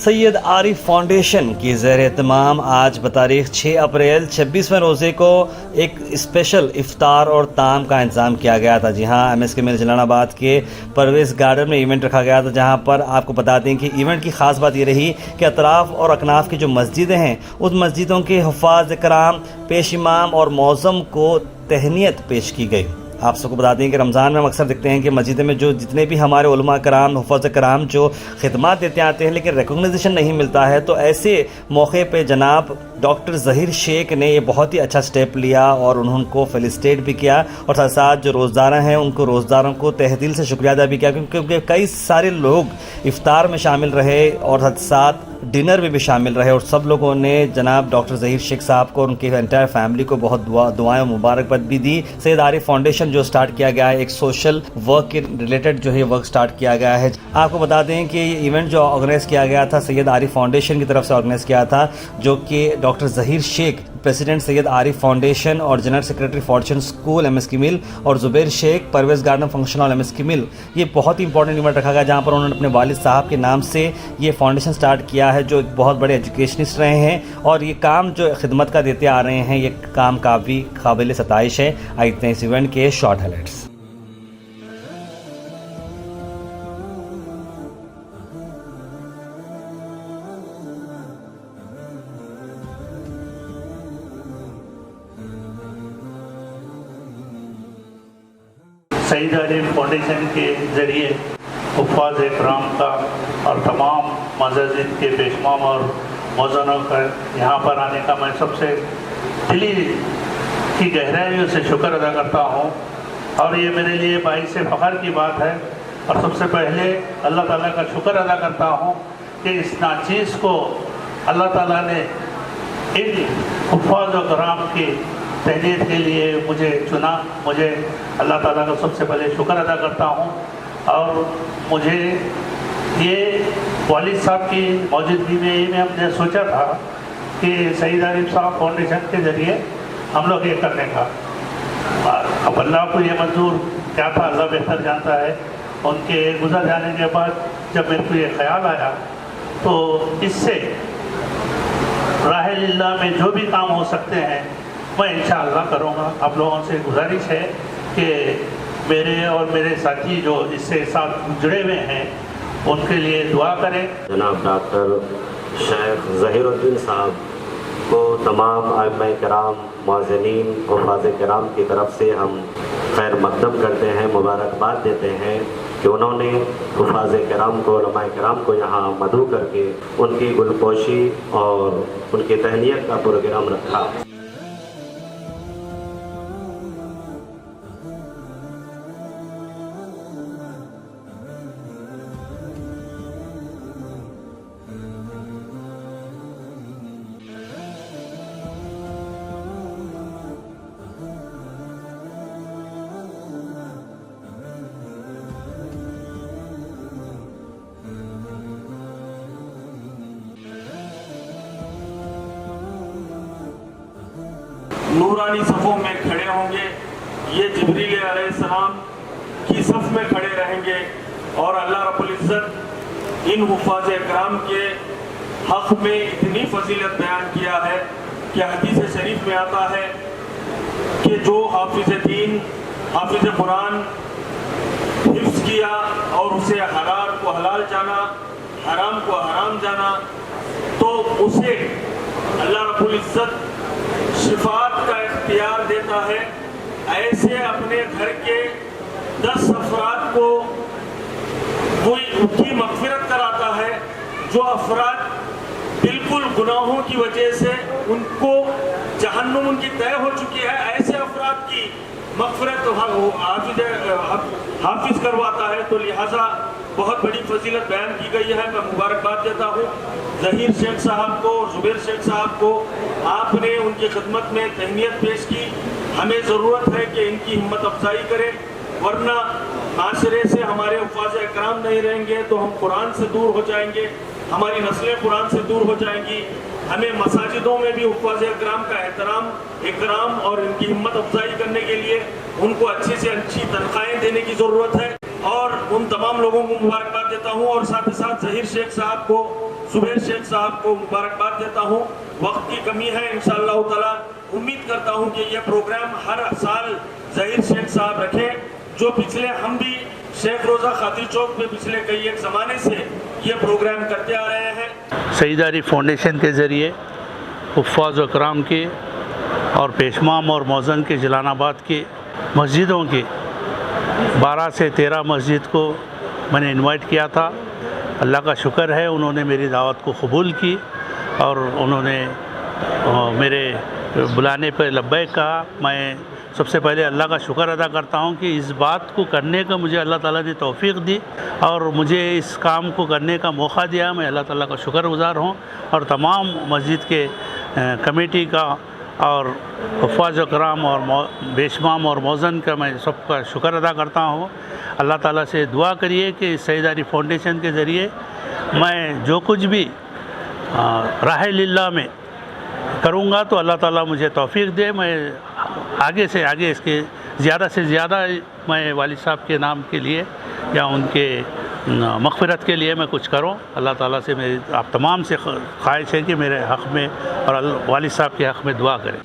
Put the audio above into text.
سید Arif foundation کی زیر اہتمام آج بتاریخ 6 اپریل 26ویں روزے کو ایک اسپیشل افطار اور طعام کا انتظام کیا گیا تھا. جی ہاں، MSK مل جلال آباد کے پرویز گارڈن میں ایونٹ رکھا گیا تھا، جہاں پر آپ کو بتا دیں کہ ایونٹ کی خاص بات یہ رہی کہ اطراف اور اکناف کی جو مسجدیں ہیں اس مسجدوں کے حفاظ کرام، پیش امام اور معظم کو تہنیت پیش کی گئی. آپ سب کو بتا دیں کہ رمضان میں ہم اکثر دیکھتے ہیں کہ مسجد میں جو جتنے بھی ہمارے علماء کرام، حفاظ کرام جو خدمات دیتے آتے ہیں لیکن ریکگنائزیشن نہیں ملتا ہے، تو ایسے موقع پہ جناب ڈاکٹر ظہیر شیخ نے یہ بہت ہی اچھا سٹیپ لیا اور انہوں کو فیلسٹیٹ بھی کیا، اور ساتھ ساتھ جو روزدار ہیں ان کو روزداروں کو تہ دل سے شکریہ ادا بھی کیا، کیونکہ کئی سارے لوگ افطار میں شامل رہے اور ساتھ ساتھ ڈنر میں بھی شامل رہے، اور سب لوگوں نے جناب ڈاکٹر ظہیر شیخ صاحب کو اور ان کی انٹائر فیملی کو بہت دعائیں و مبارکباد بھی دی. سید عارف فاؤنڈیشن جو سٹارٹ کیا گیا ہے، ایک سوشل ورک کے ریلیٹڈ جو ہے ورک سٹارٹ کیا گیا ہے. آپ کو بتا دیں کہ یہ ایونٹ جو آرگنائز کیا گیا تھا سید عارف فاؤنڈیشن کی طرف سے آرگنائز کیا تھا، جو کہ doctor Zaheer Sheikh president Syed Arif foundation اور general secretary Fortune School MSK mill, اور Zubair Sheikh Parvez garden function hall MSK mill. یہ بہت ہی امپورٹنٹ ایونٹ رکھا گیا جہاں پر انہوں نے اپنے والد صاحب کے نام سے یہ فاؤنڈیشن سٹارٹ کیا ہے، جو ایک بہت بڑے ایجوکیشنسٹ رہے ہیں، اور یہ کام جو خدمت کا دیتے آ رہے ہیں، یہ کام کافی قابل ستائش ہے. آئیتے ہیں اس ایونٹ کے شارٹ ہائلائٹس. سید عارف فاؤنڈیشن کے ذریعے حفاظ کرام کا اور تمام مساجد کے پیشمام اور موزنوں کا یہاں پر آنے کا میں سب سے دلی کی گہرائیوں سے شکر ادا کرتا ہوں، اور یہ میرے لیے باعث فخر کی بات ہے. اور سب سے پہلے اللہ تعالیٰ کا شکر ادا کرتا ہوں کہ اس ناچیز کو اللہ تعالیٰ نے ان حفاظ کرام کی تہنیت کے لیے مجھے چنا. مجھے اللہ تعالیٰ کا سب سے پہلے شکر ادا کرتا ہوں، اور مجھے یہ والد صاحب کی موجودگی میں ہم نے سوچا تھا کہ سید عارف صاحب فاؤنڈیشن کے ذریعے ہم لوگ یہ کرنے کا. اب اللہ کو یہ منظور کیا تھا اللہ بہتر جانتا ہے. ان کے گزر جانے کے بعد جب میرے کو یہ خیال آیا تو اس سے راہ اللہ میں جو بھی کام ہو سکتے ہیں میں انشاءاللہ کروں گا. آپ لوگوں سے گزارش ہے کہ میرے اور میرے ساتھی جو اس سے ساتھ جڑے ہوئے ہیں ان کے لیے دعا کریں. جناب ڈاکٹر شیخ ظہیر الدین صاحب کو تمام ائمہ کرام، معززین، حفاظ کرام کی طرف سے ہم خیر مقدم کرتے ہیں، مبارکباد دیتے ہیں کہ انہوں نے حفاظ کرام کو، علماء کرام کو یہاں مدعو کر کے ان کی گلپوشی اور ان کی تہنیت کا پروگرام رکھا. نورانی صفوں میں کھڑے ہوں گے، یہ جبریل علیہ السلام کی صف میں کھڑے رہیں گے، اور اللہ رب العزت ان حفاظ اکرام کے حق میں اتنی فضیلت بیان کیا ہے کہ حدیث شریف میں آتا ہے کہ جو حافظ دین، حافظ قرآن حفظ کیا اور اسے حلال کو حلال جانا، حرام کو حرام جانا، تو اسے اللہ رب العزت شفاعت کا اختیار دیتا ہے. ایسے اپنے گھر کے 10 افراد کو وہ ان کی مغفرت کراتا ہے جو افراد بالکل گناہوں کی وجہ سے ان کو جہنم ان کی طے ہو چکی ہے. ایسے افراد کی مغفرت حافظ کرواتا ہے. تو لہٰذا بہت بڑی فضیلت بیان کی گئی ہے. میں مبارکباد دیتا ہوں ظہیر شیخ صاحب کو اور زبیر شیخ صاحب کو. آپ نے ان کی خدمت میں تہنیت پیش کی. ہمیں ضرورت ہے کہ ان کی ہمت افزائی کریں، ورنہ معاشرے سے ہمارے حفاظ اکرام نہیں رہیں گے تو ہم قرآن سے دور ہو جائیں گے، ہماری نسلیں قرآن سے دور ہو جائیں گی. ہمیں مساجدوں میں بھی حفاظ اکرام کا اکرام اور ان کی ہمت افزائی کرنے کے لیے ان کو اچھی سے اچھی تنخواہیں دینے کی ضرورت ہے. اور ان تمام لوگوں کو مبارکباد دیتا ہوں، اور ساتھ ہی ساتھ ظہیر شیخ صاحب کو، زبیر شیخ صاحب کو مبارکباد دیتا ہوں. وقت کی کمی ہے، انشاءاللہ تعالی امید کرتا ہوں کہ یہ پروگرام ہر سال ظہیر شیخ صاحب رکھیں، جو پچھلے ہم بھی شیخ روزہ خاطر چوک پہ پچھلے کئی ایک زمانے سے یہ پروگرام کرتے آ رہے ہیں. سعید علی فاؤنڈیشن کے ذریعے حفاظ و کرام کے اور پیشمام اور موزن کے جلال آباد کی مسجدوں کی 12 سے 13 مسجد کو میں نے انوائٹ کیا تھا. اللہ کا شکر ہے انہوں نے میری دعوت کو قبول کی اور انہوں نے میرے بلانے پہ لبیک کہا. میں سب سے پہلے اللہ کا شکر ادا کرتا ہوں کہ اس بات کو کرنے کا مجھے اللہ تعالیٰ نے توفیق دی اور مجھے اس کام کو کرنے کا موقع دیا. میں اللہ تعالیٰ کا شکر گزار ہوں اور تمام مسجد کے کمیٹی کا اور حفاظ و کرام اور بیشمام اور موزن کا میں سب کا شکر ادا کرتا ہوں. اللہ تعالیٰ سے دعا کریے کہ سعید علی فاؤنڈیشن کے ذریعے میں جو کچھ بھی راہ للہ میں کروں گا تو اللہ تعالیٰ مجھے توفیق دے. میں آگے سے آگے اس کے زیادہ سے زیادہ میں والد صاحب کے نام کے لیے یا ان کے مغفرت کے لیے میں کچھ کروں. اللہ تعالیٰ سے میری آپ تمام سے خواہش ہے کہ میرے حق میں اور والد صاحب کے حق میں دعا کریں.